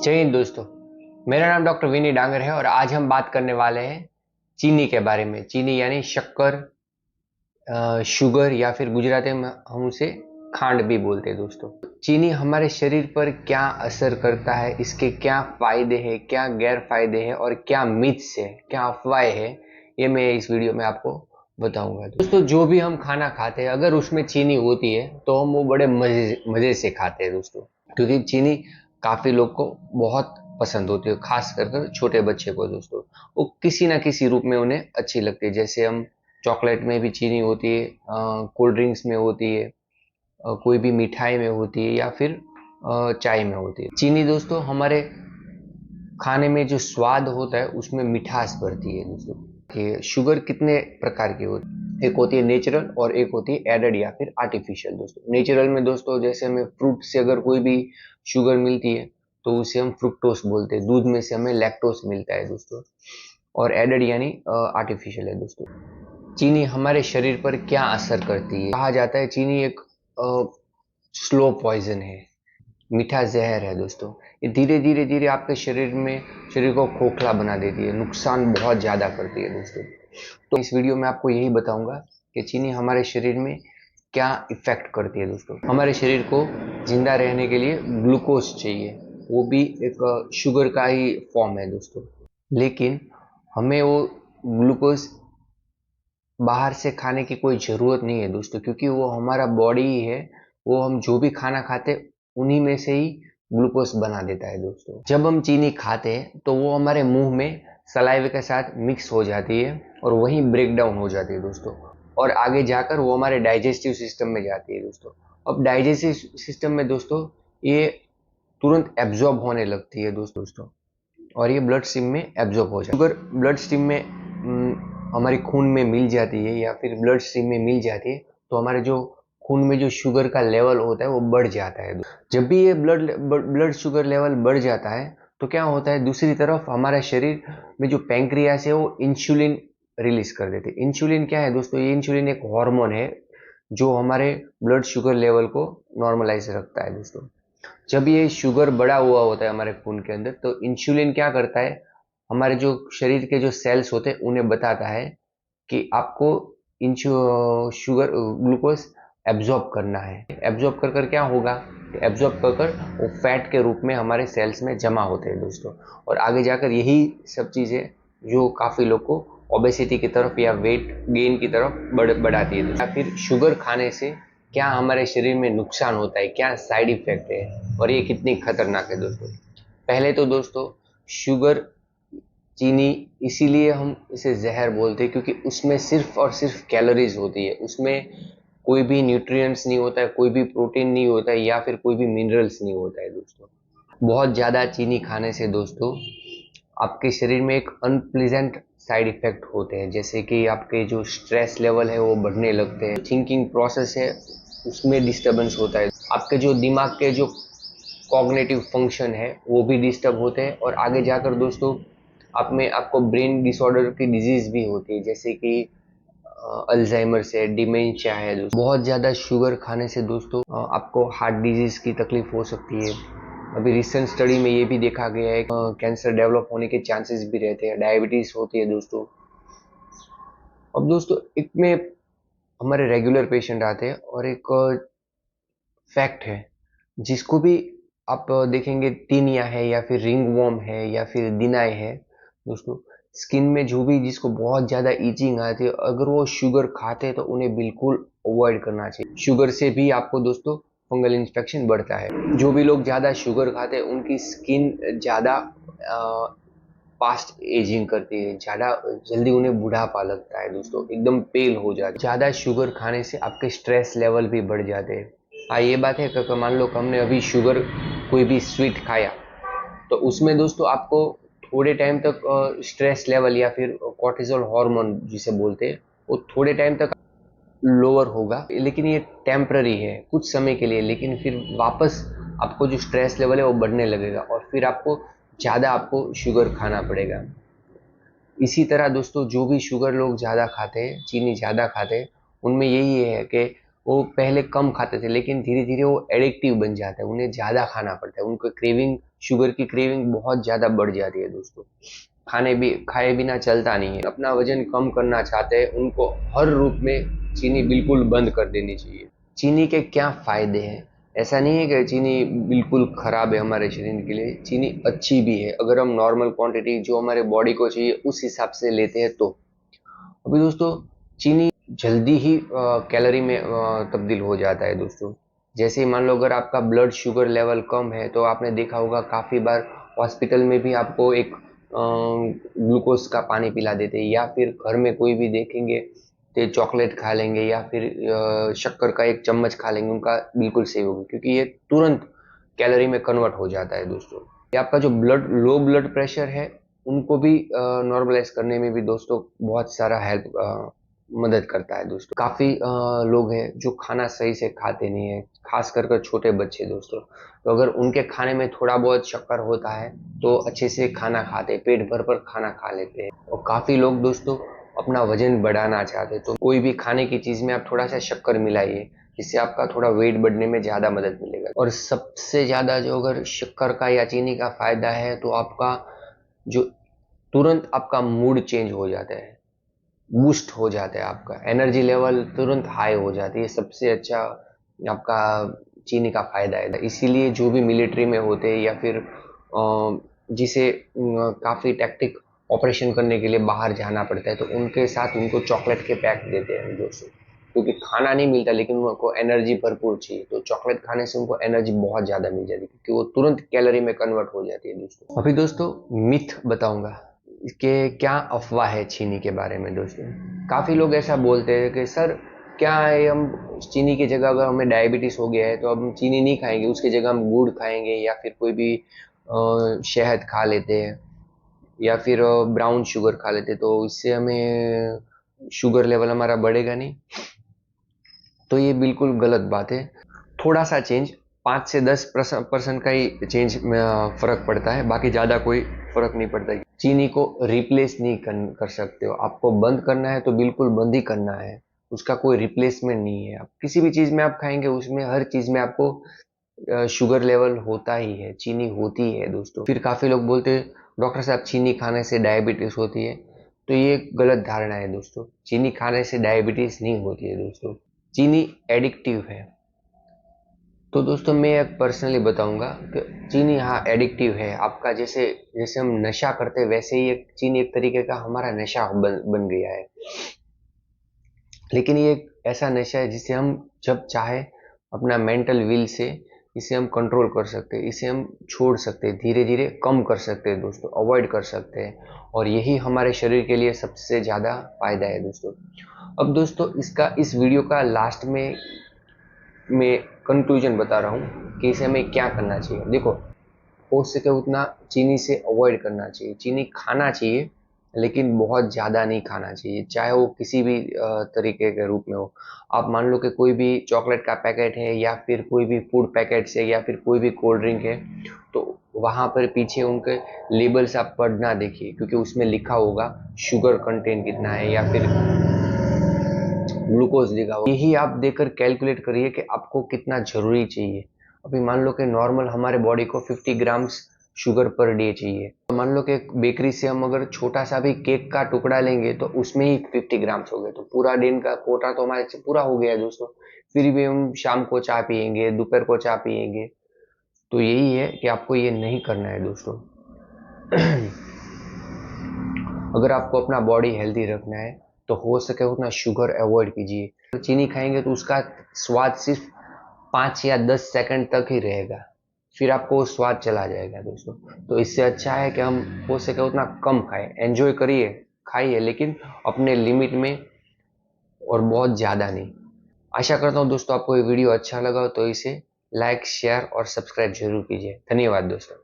जय हिंद दोस्तों। मेरा नाम डॉक्टर विनी डांगर है और आज हम बात करने वाले हैं चीनी के बारे में। चीनी यानी शक्कर, शुगर या फिर गुजराती में हम उसे खांड भी बोलते हैं दोस्तों। चीनी हमारे शरीर पर क्या असर करता है, इसके क्या फायदे हैं, क्या गैर फायदे हैं और क्या मिथ्स है, क्या अफवाहें हैं, ये मैं इस वीडियो में आपको बताऊंगा। दोस्तों, जो भी हम खाना खाते हैं अगर उसमें चीनी होती है तो हम वो बड़े मजे मजे से खाते हैं दोस्तों, क्योंकि चीनी काफी लोग को बहुत पसंद होती है, खास कर छोटे बच्चे को दोस्तों। वो किसी ना किसी रूप में उन्हें अच्छी लगती है। जैसे हम चॉकलेट में भी चीनी होती है, कोल्ड ड्रिंक्स में होती है, कोई भी मिठाई में होती है या फिर चाय में होती है। चीनी दोस्तों हमारे खाने में जो स्वाद होता है उसमें मिठास भरती है दोस्तों। कि शुगर कितने प्रकार की होती है, एक होती है नेचुरल और एक होती है एडेड या फिर आर्टिफिशियल दोस्तों। नेचुरल में दोस्तों जैसे हमें फ्रूट से अगर कोई भी शुगर मिलती है तो उसे हम फ्रुक्टोस बोलते हैं। दूध में से हमें लैक्टोस मिलता है दोस्तों। और एडेड यानी आर्टिफिशियल है दोस्तों। चीनी हमारे शरीर पर क्या असर करती है? कहा जाता है चीनी एक स्लो पॉइजन है, मीठा जहर है दोस्तों। ये धीरे धीरे धीरे आपके शरीर को खोखला बना देती है, नुकसान बहुत ज़्यादा करती है दोस्तों। तो इस वीडियो में आपको यही बताऊंगा कि चीनी हमारे शरीर में क्या इफेक्ट करती है दोस्तों। हमारे शरीर को जिंदा रहने के लिए ग्लूकोज चाहिए, वो भी एक शुगर का ही फॉर्म है दोस्तों। लेकिन हमें वो ग्लूकोज बाहर से खाने की कोई ज़रूरत नहीं है दोस्तों, क्योंकि वो हमारा बॉडी ही है। वो हम जो भी खाना खाते उन्हीं में से ही ग्लूकोज बना देता है दोस्तों। जब हम चीनी खाते हैं तो वो हमारे मुंह में सलाइवे के साथ मिक्स हो जाती है और वहीं ब्रेक डाउन हो जाती है दोस्तों। और आगे जाकर वो हमारे डाइजेस्टिव सिस्टम में जाती है दोस्तों। अब डाइजेस्टिव सिस्टम में दोस्तों ये तुरंत एब्जॉर्ब होने लगती है दोस्तों, और ये ब्लड स्ट्रीम में एब्जॉर्ब हो जाती है। शुगर ब्लड स्ट्रीम में हमारी खून में मिल जाती है या फिर ब्लड स्ट्रीम में मिल जाती है तो हमारे जो खून में जो शुगर का लेवल होता है वो बढ़ जाता है। जब भी ये ब्लड शुगर लेवल बढ़ जाता है तो क्या होता है, दूसरी तरफ हमारे शरीर में जो पैंक्रियास है वो इंसुलिन रिलीज कर देते हैं। इंसुलिन क्या है दोस्तों? ये इंसुलिन एक हार्मोन है जो हमारे ब्लड शुगर लेवल को नॉर्मलाइज रखता है दोस्तों। जब ये शुगर बढ़ा हुआ होता है हमारे खून के अंदर तो इंसुलिन क्या करता है, हमारे जो शरीर के जो सेल्स होते हैं उन्हें बताता है कि आपको शुगर ग्लूकोज एब्जॉर्ब करना है। एब्जॉर्ब कर कर क्या होगा, एब्जॉर्ब कर कर वो फैट के रूप में हमारे सेल्स में जमा होते हैं दोस्तों। और आगे जाकर यही सब चीज़ें जो काफ़ी लोग को ओबेसिटी की तरफ या वेट गेन की तरफ बढ़ाती है। या फिर शुगर खाने से क्या हमारे शरीर में नुकसान होता है, क्या साइड इफेक्ट है और ये कितनी खतरनाक है दोस्तों। पहले तो दोस्तों शुगर, चीनी, इसीलिए हम इसे जहर बोलते हैं क्योंकि उसमें सिर्फ और सिर्फ कैलोरीज होती है। उसमें कोई भी न्यूट्रिएंट्स नहीं होता है, कोई भी प्रोटीन नहीं होता है या फिर कोई भी मिनरल्स नहीं होता है दोस्तों। बहुत ज़्यादा चीनी खाने से दोस्तों आपके शरीर में एक अनप्लीजेंट साइड इफेक्ट होते हैं, जैसे कि आपके जो स्ट्रेस लेवल है वो बढ़ने लगते हैं, थिंकिंग प्रोसेस है उसमें डिस्टर्बेंस होता है, आपके जो दिमाग के जो कॉग्निटिव फंक्शन है वो भी डिस्टर्ब होते हैं। और आगे जाकर दोस्तों आपको ब्रेन डिसऑर्डर की डिजीज भी होती है, जैसे कि अल्जाइमर है, डिमेंशिया है दोस्तों। बहुत ज़्यादा शुगर खाने से दोस्तों आपको हार्ट डिजीज की तकलीफ हो सकती है। अभी रिसेंट स्टडी में ये भी देखा गया है कैंसर डेवलप होने के चांसेस भी रहते हैं, डायबिटीज होती है दोस्तों। अब दोस्तों एक में हमारे रेगुलर पेशेंट आते हैं और एक फैक्ट है जिसको भी आप देखेंगे, टीनिया है या फिर रिंग वॉर्म है या फिर दिनाई है दोस्तों। स्किन में जो भी जिसको बहुत ज़्यादा ईचिंग आती है, अगर वो शुगर खाते हैं तो उन्हें बिल्कुल अवॉइड करना चाहिए। शुगर से भी आपको दोस्तों फंगल इन्फेक्शन बढ़ता है। जो भी लोग ज़्यादा शुगर खाते हैं उनकी स्किन ज़्यादा फास्ट एजिंग करती है, ज़्यादा जल्दी उन्हें बुढ़ापा लगता है दोस्तों, एकदम पेल हो जाते हैं। ज़्यादा शुगर खाने से आपके स्ट्रेस लेवल भी बढ़ जाते हैं। हाँ, ये बात है कि मान लो कि हमने अभी शुगर कोई भी स्वीट खाया तो उसमें दोस्तों आपको थोड़े टाइम तक स्ट्रेस लेवल या फिर कॉर्टिसोल हार्मोन जिसे बोलते हैं वो थोड़े टाइम तक लोअर होगा, लेकिन ये टेम्पररी है, कुछ समय के लिए। लेकिन फिर वापस आपको जो स्ट्रेस लेवल है वो बढ़ने लगेगा और फिर आपको शुगर खाना पड़ेगा। इसी तरह दोस्तों जो भी शुगर लोग ज़्यादा खाते हैं, चीनी ज़्यादा खाते हैं, उनमें यही है कि वो पहले कम खाते थे लेकिन धीरे धीरे वो एडिक्टिव बन जाता है, उन्हें ज़्यादा खाना पड़ता है, उनको क्रेविंग शुगर की क्रेविंग बहुत ज़्यादा बढ़ जाती है दोस्तों। खाए बिना चलता नहीं है। अपना वजन कम करना चाहते हैं उनको हर रूप में चीनी बिल्कुल बंद कर देनी चाहिए। चीनी के क्या फ़ायदे हैं? ऐसा नहीं है कि चीनी बिल्कुल ख़राब है हमारे शरीर के लिए, चीनी अच्छी भी है अगर हम नॉर्मल क्वांटिटी जो हमारे बॉडी को चाहिए उस हिसाब से लेते हैं तो। अभी दोस्तों चीनी जल्दी ही कैलोरी में तब्दील हो जाता है दोस्तों। जैसे ही मान लो अगर आपका ब्लड शुगर लेवल कम है तो आपने देखा होगा काफ़ी बार हॉस्पिटल में भी आपको एक ग्लूकोज का पानी पिला देते हैं, या फिर घर में कोई भी देखेंगे तो चॉकलेट खा लेंगे या फिर शक्कर का एक चम्मच खा लेंगे, उनका बिल्कुल सही होगा क्योंकि ये तुरंत कैलोरी में कन्वर्ट हो जाता है दोस्तों। ये आपका जो लो ब्लड प्रेशर है उनको भी नॉर्मलाइज करने में भी दोस्तों बहुत सारा हेल्प मदद करता है दोस्तों। काफ़ी लोग हैं जो खाना सही से खाते नहीं है, खास कर छोटे बच्चे दोस्तों। तो अगर उनके खाने में थोड़ा बहुत शक्कर होता है तो अच्छे से खाना खाते, पेट भर पर खाना खा लेते हैं। और काफ़ी लोग दोस्तों अपना वजन बढ़ाना चाहते तो कोई भी खाने की चीज़ में आप थोड़ा सा शक्कर मिलाइए, जिससे आपका थोड़ा वेट बढ़ने में ज़्यादा मदद मिलेगा। और सबसे ज़्यादा जो अगर शक्कर का या चीनी का फ़ायदा है तो आपका जो तुरंत आपका मूड चेंज हो जाता है, बूस्ट हो जाता है, आपका एनर्जी लेवल तुरंत हाई हो जाती है। सबसे अच्छा आपका चीनी का फ़ायदा है। इसीलिए जो भी मिलिट्री में होते हैं या फिर जिसे काफ़ी टैक्टिक ऑपरेशन करने के लिए बाहर जाना पड़ता है तो उनके साथ उनको चॉकलेट के पैक देते हैं दोस्तों, क्योंकि खाना नहीं मिलता लेकिन उनको एनर्जी भरपूर चाहिए। तो चॉकलेट खाने से उनको एनर्जी बहुत ज़्यादा मिल जाती है क्योंकि वो तुरंत कैलोरी में कन्वर्ट हो जाती है दोस्तों। अभी दोस्तों मिथ बताऊंगा इसके क्या अफवाह है चीनी के बारे में दोस्तों। काफ़ी लोग ऐसा बोलते हैं कि सर क्या है, हम चीनी की जगह अगर हमें डायबिटीज़ हो गया है तो अब हम चीनी नहीं खाएंगे, उसकी जगह हम गुड़ खाएंगे या फिर कोई भी शहद खा लेते हैं या फिर ब्राउन शुगर खा लेते तो इससे हमें शुगर लेवल हमारा बढ़ेगा नहीं। तो ये बिल्कुल गलत बात है। थोड़ा सा चेंज 5 से 10% का ही चेंज में फ़र्क पड़ता है, बाकी ज़्यादा कोई फ़र्क नहीं पड़ता। चीनी को रिप्लेस नहीं कर सकते हो। आपको बंद करना है तो बिल्कुल बंद ही करना है, उसका कोई रिप्लेसमेंट नहीं है। आप किसी भी चीज़ में आप खाएंगे उसमें हर चीज़ में आपको शुगर लेवल होता ही है, चीनी होती है दोस्तों। फिर काफ़ी लोग बोलते हैं डॉक्टर साहब चीनी खाने से डायबिटीज़ होती है, तो ये गलत धारणा है दोस्तों। चीनी खाने से डायबिटीज़ नहीं होती है दोस्तों। चीनी एडिक्टिव है। तो दोस्तों मैं एक पर्सनली बताऊंगा कि चीनी हाँ एडिक्टिव है। आपका जैसे जैसे हम नशा करते हैं वैसे ही एक चीनी एक तरीके का हमारा नशा बन गया है। लेकिन ये एक ऐसा नशा है जिसे हम जब चाहे अपना मेंटल विल से इसे हम कंट्रोल कर सकते हैं, इसे हम छोड़ सकते हैं, धीरे धीरे कम कर सकते हैं दोस्तों, अवॉइड कर सकते हैं। और यही हमारे शरीर के लिए सबसे ज़्यादा फायदा है दोस्तों। अब दोस्तों इस वीडियो का लास्ट में मैं कंक्लूजन बता रहा हूँ कि इसे हमें क्या करना चाहिए। देखो, हो सके उतना चीनी से अवॉइड करना चाहिए। चीनी खाना चाहिए लेकिन बहुत ज़्यादा नहीं खाना चाहिए, चाहे वो किसी भी तरीके के रूप में हो। आप मान लो कि कोई भी चॉकलेट का पैकेट है या फिर कोई भी फूड पैकेट्स है या फिर कोई भी कोल्ड ड्रिंक है तो वहाँ पर पीछे उनके लेबल्स आप पढ़ना देखिए, क्योंकि उसमें लिखा होगा शुगर कंटेंट कितना है या फिर ग्लूकोज लिखा होगा। यही आप देखकर कैलकुलेट करिए कि आपको कितना जरूरी चाहिए। अभी मान लो कि नॉर्मल हमारे बॉडी को 50 ग्राम्स शुगर पर डे चाहिए। तो मान लो कि बेकरी से हम अगर छोटा सा भी केक का टुकड़ा लेंगे तो उसमें ही 50 ग्राम्स हो गए, तो पूरा दिन का कोटा तो हमारे से पूरा हो गया दोस्तों। फिर भी हम शाम को चाय पियेंगे, दोपहर को चाय पियेंगे। तो यही है कि आपको ये नहीं करना है दोस्तों। अगर आपको अपना बॉडी हेल्दी रखना है तो हो सके उतना शुगर अवॉइड कीजिए। तो चीनी खाएंगे तो उसका स्वाद सिर्फ 5 या 10 सेकंड तक ही रहेगा, फिर आपको वो स्वाद चला जाएगा दोस्तों। तो इससे अच्छा है कि हम हो सके उतना कम खाएं, एंजॉय करिए, खाइए लेकिन अपने लिमिट में और बहुत ज़्यादा नहीं। आशा करता हूँ दोस्तों आपको ये वीडियो अच्छा लगा तो इसे लाइक शेयर और सब्सक्राइब जरूर कीजिए। धन्यवाद दोस्तों।